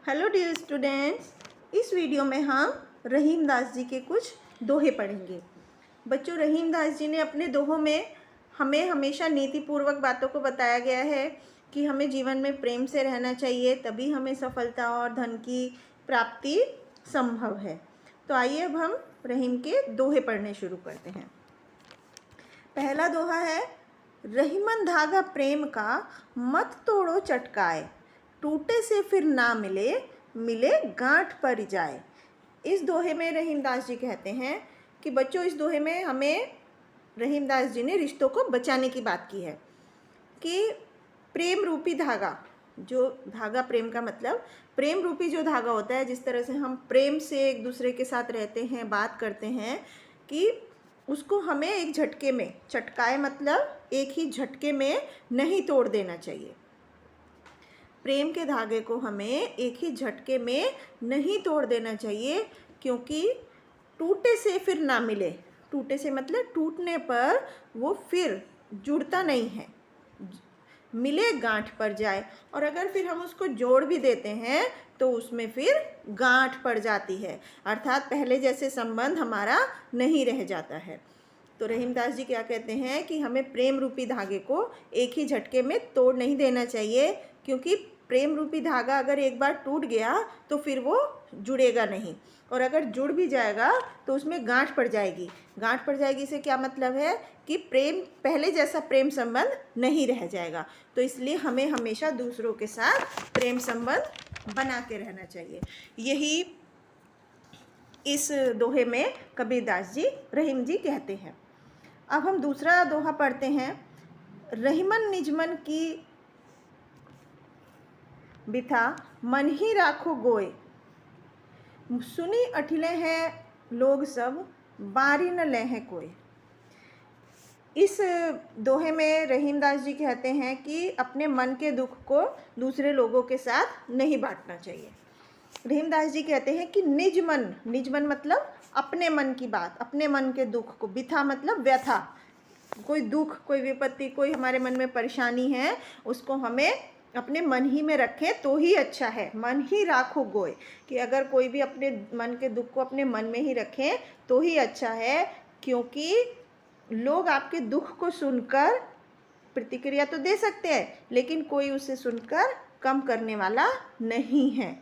Hello dear students, इस video में हम रहीम दास जी के कुछ दोहे पढ़ेंगे। बच्चों, रहीम दास जी ने अपने दोहों में हमें हमेशा नीतिपूर्वक बातों को बताया गया है कि हमें जीवन में प्रेम से रहना चाहिए, तभी हमें सफलता और धन की प्राप्ति संभव है। तो आइए अब हम रहीम के दोहे पढ़ने शुरू करते हैं। पहला दोहा है, रहीमन धागा प्रेम का मत तोड़ो चटकाए, टूटे से फिर ना मिले, मिले गांठ पर जाए। इस दोहे में रहीम दास जी कहते हैं कि बच्चों, इस दोहे में हमें रहीम दास जी ने रिश्तों को बचाने की बात की है कि प्रेम रूपी धागा, जो धागा प्रेम का मतलब प्रेम रूपी जो धागा होता है, जिस तरह से हम प्रेम से एक दूसरे के साथ रहते हैं, बात करते हैं, कि उसको हमें एक झटके में, चटकाए मतलब एक ही झटके में नहीं तोड़ देना चाहिए। प्रेम के धागे को हमें एक ही झटके में नहीं तोड़ देना चाहिए, क्योंकि टूटे से फिर ना मिले। टूटे से मतलब टूटने पर वो फिर जुड़ता नहीं है, मिले गांठ पर जाए। और अगर फिर हम उसको जोड़ भी देते हैं तो उसमें फिर गांठ पड़ जाती है, अर्थात पहले जैसे संबंध हमारा नहीं रह जाता है। तो रहीमदास जी क्या कहते हैं कि हमें प्रेम रूपी धागे को एक ही झटके में तोड़ नहीं देना चाहिए, क्योंकि प्रेम रूपी धागा अगर एक बार टूट गया तो फिर वो जुड़ेगा नहीं, और अगर जुड़ भी जाएगा तो उसमें गांठ पड़ जाएगी। गांठ पड़ जाएगी से क्या मतलब है कि प्रेम, पहले जैसा प्रेम संबंध नहीं रह जाएगा। तो इसलिए हमें हमेशा दूसरों के साथ प्रेम संबंध बना के रहना चाहिए। यही इस दोहे में कबीरदास जी, रहीम जी कहते हैं। अब हम दूसरा दोहा पढ़ते हैं। रहीमन निजमन की बिथा मन ही राखो गोय, सुनी अठिले हैं लोग सब, बारी न ले हैं कोई। इस दोहे में रहीमदास जी कहते हैं कि अपने मन के दुख को दूसरे लोगों के साथ नहीं बांटना चाहिए। रहीमदास जी कहते हैं कि निज मन मतलब अपने मन की बात, अपने मन के दुख को, बिथा मतलब व्यथा, कोई दुख, कोई विपत्ति, कोई हमारे मन में परेशानी है, उसको हमें अपने मन ही में रखें तो ही अच्छा है। मन ही राखो गोय, कि अगर कोई भी अपने मन के दुख को अपने मन में ही रखें तो ही अच्छा है, क्योंकि लोग आपके दुख को सुनकर प्रतिक्रिया तो दे सकते हैं, लेकिन कोई उसे सुनकर कम करने वाला नहीं है,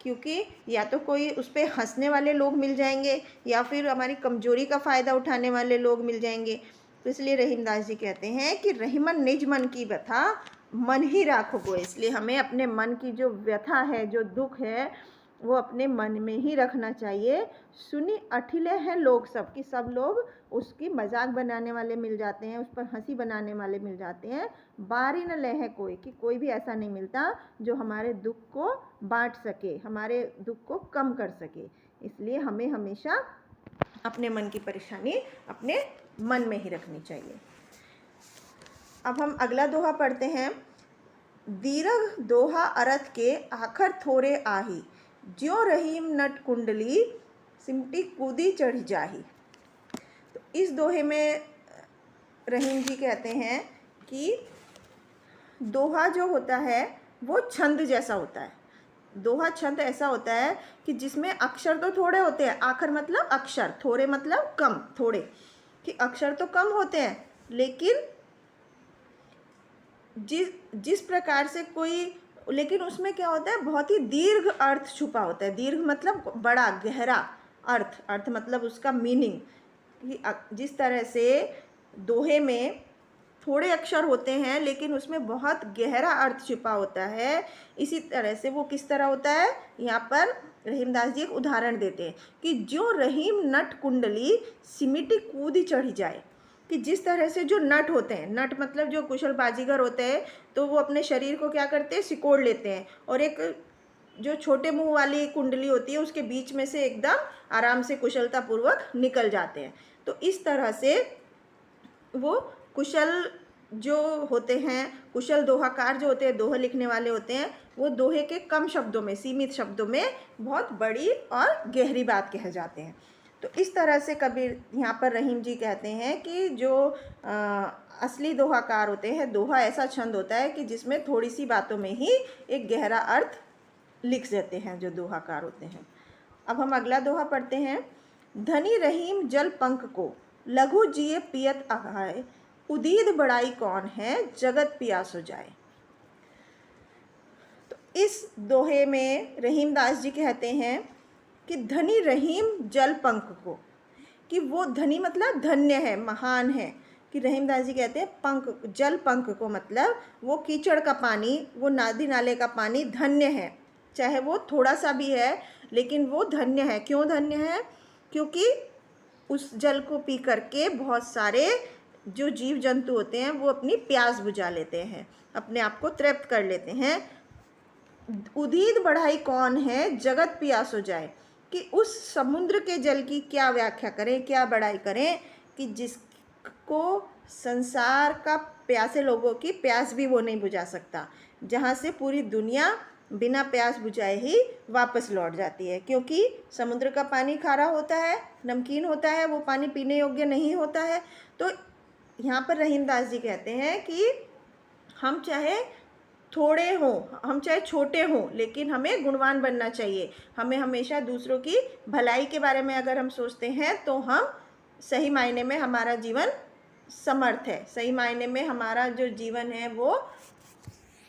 क्योंकि या तो कोई उस पर हंसने वाले लोग मिल जाएंगे या फिर हमारी कमजोरी का फ़ायदा उठाने वाले लोग मिल जाएंगे। तो इसलिए रहीमदास जी कहते हैं कि रहीमन निज मन की व्यथा मन ही राखो गोय। इसलिए हमें अपने मन की जो व्यथा है, जो दुख है, वो अपने मन में ही रखना चाहिए। सुनी अठिले हैं लोग सब, कि सब लोग उसकी मजाक बनाने वाले मिल जाते हैं, उस पर हंसी बनाने वाले मिल जाते हैं। बारी न ले है कोई, कि कोई भी ऐसा नहीं मिलता जो हमारे दुख को बांट सके, हमारे दुख को कम कर सके। इसलिए हमें हमेशा अपने मन की परेशानी अपने मन में ही रखनी चाहिए। अब हम अगला दोहा पढ़ते हैं। दीर्घ दोहा अर्थ के आखर थोड़े आही, ज्यो रहीम नट कुंडली सिमटी कूदी चढ़ जाही। तो इस दोहे में रहीम जी कहते हैं कि दोहा जो होता है वो छंद जैसा होता है। दोहा छंद ऐसा होता है कि जिसमें अक्षर तो थोड़े होते हैं, आखर मतलब अक्षर, थोड़े मतलब कम, थोड़े, कि अक्षर तो कम होते हैं, लेकिन जिस प्रकार से कोई, लेकिन उसमें क्या होता है, बहुत ही दीर्घ अर्थ छुपा होता है। दीर्घ मतलब बड़ा, गहरा अर्थ मतलब उसका मीनिंग, कि जिस तरह से दोहे में थोड़े अक्षर होते हैं लेकिन उसमें बहुत गहरा अर्थ छुपा होता है, इसी तरह से वो किस तरह होता है, यहाँ पर रहीमदास जी एक उदाहरण देते हैं कि जो रहीम नट कुंडली सिमिटी कूदी चढ़ी जाए। कि जिस तरह से जो नट होते हैं, नट मतलब जो कुशल बाजीगर होते हैं, तो वो अपने शरीर को क्या करते हैं, सिकोड़ लेते हैं, और एक जो छोटे मुंह वाली कुंडली होती है उसके बीच में से एकदम आराम से कुशलतापूर्वक निकल जाते हैं। तो इस तरह से वो कुशल जो होते हैं, कुशल दोहाकार जो होते हैं, दोहे लिखने वाले होते हैं, वो दोहे के कम शब्दों में, सीमित शब्दों में बहुत बड़ी और गहरी बात कह जाते हैं। तो इस तरह से कबीर यहाँ पर रहीम जी कहते हैं कि जो असली दोहाकार होते हैं, दोहा ऐसा छंद होता है कि जिसमें थोड़ी सी बातों में ही एक गहरा अर्थ लिख देते हैं जो दोहाकार होते हैं। अब हम अगला दोहा पढ़ते हैं। धनी रहीम जल पंख को, लघु जिए पियत अघाए, उदीद बड़ाई कौन है, जगत पियास हो जाए। तो इस दोहे में रहीम दास जी कहते हैं कि धनी रहीम जल पंख को, कि वो धनी मतलब धन्य है, महान है। कि रहीम दास जी कहते हैं पंख, जल पंख को मतलब वो कीचड़ का पानी, वो नदी नाले का पानी धन्य है, चाहे वो थोड़ा सा भी है लेकिन वो धन्य है। क्यों धन्य है? क्योंकि उस जल को पी करके बहुत सारे जो जीव जंतु होते हैं वो अपनी प्यास बुझा लेते हैं, अपने आप को तृप्त कर लेते हैं। उदीद बढ़ाई कौन है, जगत प्यास हो जाए। कि उस समुद्र के जल की क्या व्याख्या करें, क्या बड़ाई करें कि जिसको संसार का प्यासे लोगों की प्यास भी वो नहीं बुझा सकता, जहाँ से पूरी दुनिया बिना प्यास बुझाए ही वापस लौट जाती है। क्योंकि समुद्र का पानी खारा होता है, नमकीन होता है, वो पानी पीने योग्य नहीं होता है। तो यहाँ पर रहीम दास जी कहते हैं कि हम चाहे थोड़े हों, हम चाहे छोटे हों, लेकिन हमें गुणवान बनना चाहिए। हमें हमेशा दूसरों की भलाई के बारे में अगर हम सोचते हैं तो हम सही मायने में हमारा जीवन समर्थ है, सही मायने में हमारा जो जीवन है वो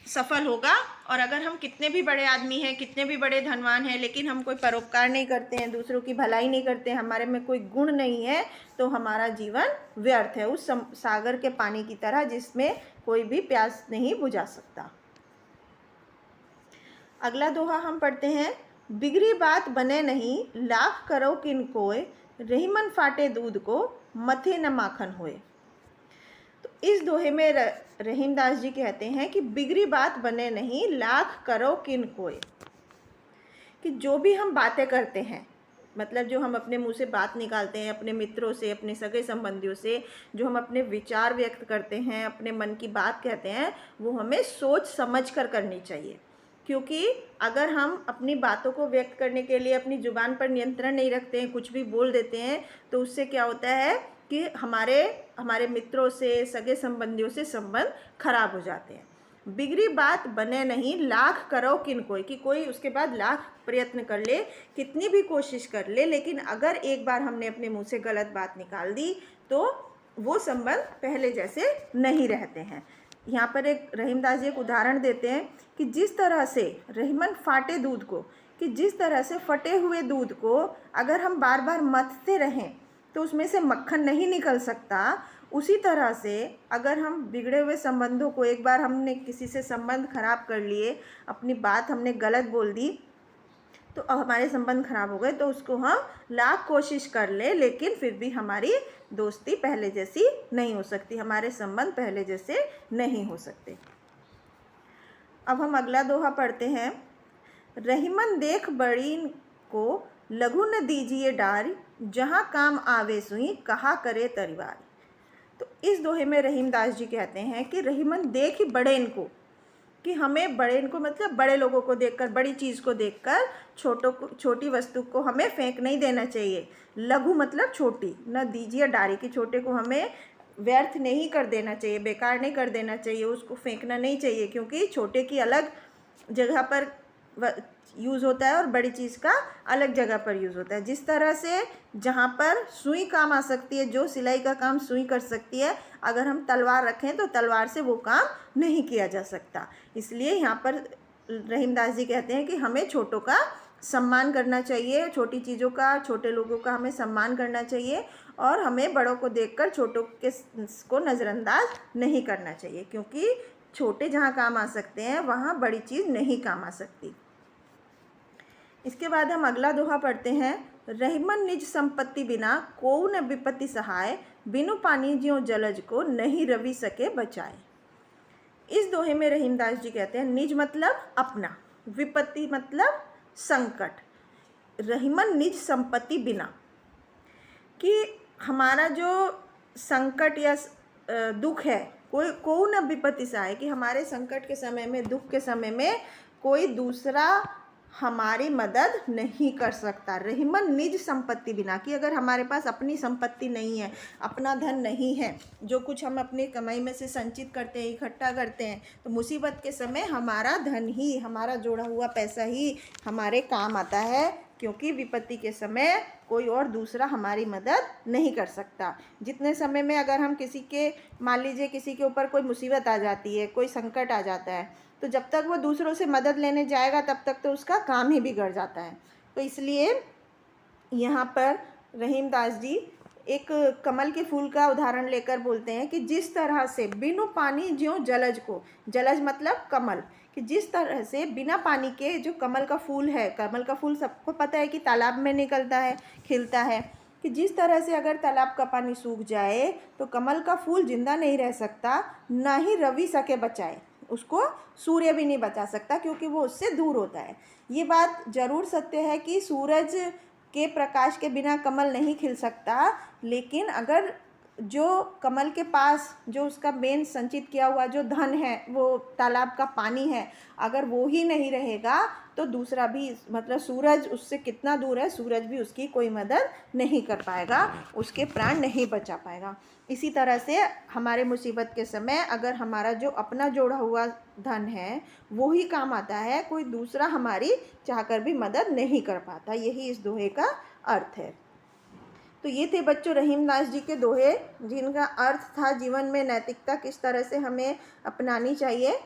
सफल होगा। और अगर हम कितने भी बड़े आदमी हैं, कितने भी बड़े धनवान हैं, लेकिन हम कोई परोपकार नहीं करते हैं, दूसरों की भलाई नहीं करते हैं, हमारे में कोई गुण नहीं है, तो हमारा जीवन व्यर्थ है, उस सागर के पानी की तरह जिसमें कोई भी प्यास नहीं बुझा सकता। अगला दोहा हम पढ़ते हैं। बिगड़ी बात बने नहीं, लाख करो किन कोय, रहीमन फाटे दूध को, मथे न माखन होए। तो इस दोहे में रहीम दास जी कहते हैं कि बिगड़ी बात बने नहीं, लाख करो किन कोय। कि जो भी हम बातें करते हैं, मतलब जो हम अपने मुंह से बात निकालते हैं, अपने मित्रों से, अपने सगे संबंधियों से, जो हम अपने विचार व्यक्त करते हैं, अपने मन की बात कहते हैं, वो हमें सोच समझ कर करनी चाहिए। क्योंकि अगर हम अपनी बातों को व्यक्त करने के लिए अपनी जुबान पर नियंत्रण नहीं रखते हैं, कुछ भी बोल देते हैं, तो उससे क्या होता है कि हमारे मित्रों से, सगे संबंधियों से संबंध खराब हो जाते हैं। बिगड़ी बात बने नहीं, लाख करो किन कोई, कि कोई उसके बाद लाख प्रयत्न कर ले, कितनी भी कोशिश कर ले, लेकिन अगर एक बार हमने अपने मुंह से गलत बात निकाल दी तो वो संबंध पहले जैसे नहीं रहते हैं। यहाँ पर एक रहीम दास जी एक उदाहरण देते हैं कि जिस तरह से रहीमन फाटे दूध को, कि जिस तरह से फटे हुए दूध को अगर हम बार बार मथते रहें तो उसमें से मक्खन नहीं निकल सकता, उसी तरह से अगर हम बिगड़े हुए संबंधों को, एक बार हमने किसी से संबंध खराब कर लिए, अपनी बात हमने गलत बोल दी, तो अब हमारे संबंध खराब हो गए, तो उसको हम लाख कोशिश कर ले, लेकिन फिर भी हमारी दोस्ती पहले जैसी नहीं हो सकती, हमारे संबंध पहले जैसे नहीं हो सकते। अब हम अगला दोहा पढ़ते हैं। रहीमन देख बड़ीन को, लघु न दीजिए डार, जहाँ काम आवे सुई, कहा करे तरीवार। तो इस दोहे में रहीम दास जी कहते हैं कि रहीमन देख बड़ेन को, कि हमें बड़ेन को मतलब बड़े लोगों को देखकर, बड़ी चीज़ को देखकर छोटी वस्तु को हमें फेंक नहीं देना चाहिए। लघु मतलब छोटी, न दीजिए डारी, की छोटे को हमें व्यर्थ नहीं कर देना चाहिए, बेकार नहीं कर देना चाहिए, उसको फेंकना नहीं चाहिए। क्योंकि छोटे की अलग जगह पर यूज़ होता है और बड़ी चीज़ का अलग जगह पर यूज़ होता है। जिस तरह से जहाँ पर सुई काम आ सकती है, जो सिलाई का काम सुई कर सकती है, अगर हम तलवार रखें तो तलवार से वो काम नहीं किया जा सकता। इसलिए यहाँ पर रहीम दास जी कहते हैं कि हमें छोटों का सम्मान करना चाहिए, छोटी चीज़ों का, छोटे लोगों का हमें सम्मान करना चाहिए, और हमें बड़ों को देखकर छोटों को नज़रअंदाज नहीं करना चाहिए। क्योंकि छोटे जहाँ काम आ सकते हैं वहाँ बड़ी चीज़ नहीं काम आ सकती। इसके बाद हम अगला दोहा पढ़ते हैं। रहीमन निज संपत्ति बिना, को न विपत्ति सहाय, बिनु पानी ज्यों जलज को, नहीं रवि सके बचाए। इस दोहे में रहीम दास जी कहते हैं निज मतलब अपना, विपत्ति मतलब संकट। रहीमन निज संपत्ति बिना, कि हमारा जो संकट या दुख है, को न विपत्ति सहाय, कि हमारे संकट के समय में, दुख के समय में कोई दूसरा हमारी मदद नहीं कर सकता। रहीमन निज संपत्ति बिना, कि अगर हमारे पास अपनी संपत्ति नहीं है, अपना धन नहीं है, जो कुछ हम अपनी कमाई में से संचित करते हैं, इकट्ठा करते हैं, तो मुसीबत के समय हमारा धन ही, हमारा जोड़ा हुआ पैसा ही हमारे काम आता है, क्योंकि विपत्ति के समय कोई और दूसरा हमारी मदद नहीं कर सकता। जितने समय में अगर हम किसी के, मान लीजिए किसी के ऊपर कोई मुसीबत आ जाती है, कोई संकट आ जाता है, तो जब तक वो दूसरों से मदद लेने जाएगा तब तक तो उसका काम ही बिगड़ जाता है। तो इसलिए यहाँ पर रहीमदास जी एक कमल के फूल का उदाहरण लेकर बोलते हैं कि जिस तरह से बिनु पानी ज्यों जलज को, जलज मतलब कमल, कि जिस तरह से बिना पानी के जो कमल का फूल है, कमल का फूल सबको पता है कि तालाब में निकलता है, खिलता है, कि जिस तरह से अगर तालाब का पानी सूख जाए तो कमल का फूल जिंदा नहीं रह सकता, ना ही रवि सके बचाए, उसको सूर्य भी नहीं बचा सकता क्योंकि वो उससे दूर होता है। ये बात जरूर सत्य है कि सूरज के प्रकाश के बिना कमल नहीं खिल सकता, लेकिन अगर जो कमल के पास जो उसका मेन संचित किया हुआ जो धन है, वो तालाब का पानी है, अगर वो ही नहीं रहेगा तो दूसरा भी, मतलब सूरज उससे कितना दूर है, सूरज भी उसकी कोई मदद नहीं कर पाएगा, उसके प्राण नहीं बचा पाएगा। इसी तरह से हमारे मुसीबत के समय अगर हमारा जो अपना जोड़ा हुआ धन है वो ही काम आता है, कोई दूसरा हमारी चाहकर भी मदद नहीं कर पाता। यही इस दोहे का अर्थ है। तो ये थे बच्चों रहीमदास जी के दोहे, जिनका अर्थ था जीवन में नैतिकता किस तरह से हमें अपनानी चाहिए।